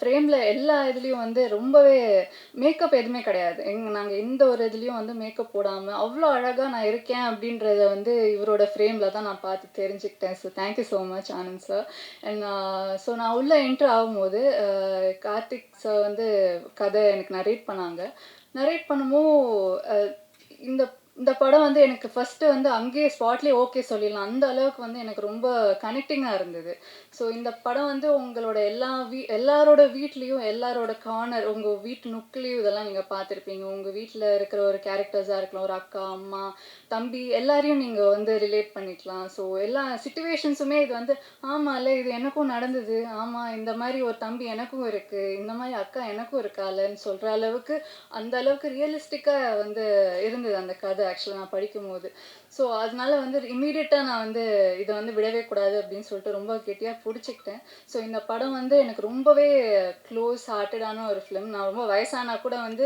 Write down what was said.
ஃப்ரேம்ல எல்லா இதுலயும் வந்து ரொம்பவே மேக்கப் எதுவுமே கிடையாது. நாங்க எந்த ஒரு இதுலயும் வந்து மேக்கப் போடாம, அவ்ளோ அழகா நான் இருக்கேன் அப்படின்றத வந்து இவரோட ஃப்ரேம்ல தான் நான் பார்த்து தெரிஞ்சுக்கிட்டேன். So thank you so much Anand sir. And so நான் உள்ள என்டர் ஆகும்போது, கார்த்திக் சார் வந்து கதை எனக்கு நரேட் பண்ணாங்க. நரேட் பண்ணும்போ அ இந்த இந்த படம் வந்து எனக்கு ஃபர்ஸ்ட்டு வந்து அங்கேயே ஸ்பாட்லயே ஓகே சொல்லிடலாம். அந்த அளவுக்கு வந்து எனக்கு ரொம்ப கனெக்டிங்கா இருந்தது. ஸோ இந்த படம் வந்து உங்களோட எல்லாரோட வீட்லயும், எல்லாரோட கார்னர், உங்க வீட்டு நுக்குலயும் இதெல்லாம் நீங்க பார்த்திருப்பீங்க. உங்க வீட்ல இருக்கிற ஒரு கேரக்டர்ஸா இருக்கலாம். ஒரு அக்கா, அம்மா, தம்பி எல்லாரையும் நீங்க வந்து ரிலேட் பண்ணிக்கலாம். ஸோ எல்லா சிச்சுவேஷன்ஸுமே இது வந்து ஆமால்ல இது எனக்கும் நடந்தது. ஆமா இந்த மாரி ஒரு தம்பி எனக்கும் இருக்கு. இந்த மாரி அக்கா எனக்கும் இருக்காளன்னு சொல்ற அளவுக்கு, அந்த அளவுக்கு ரியலிஸ்டிக்கா வந்து இருந்தது அந்த கதை ஆக்சுவலா நான் படிக்கும்போது. ஸோ அதனால வந்து இம்மீடியட்டா நான் வந்து இத வந்து விடவே கூடாது அப்படின்னு சொல்லிட்டு ரொம்ப கெட்டியா புடிச்சுக்கிட்டேன். ஸோ இந்த படம் வந்து எனக்கு ரொம்பவே க்ளோஸ் ஹார்ட்டடான ஒரு ஃபிலிம். நான் ரொம்ப வயசானா கூட வந்து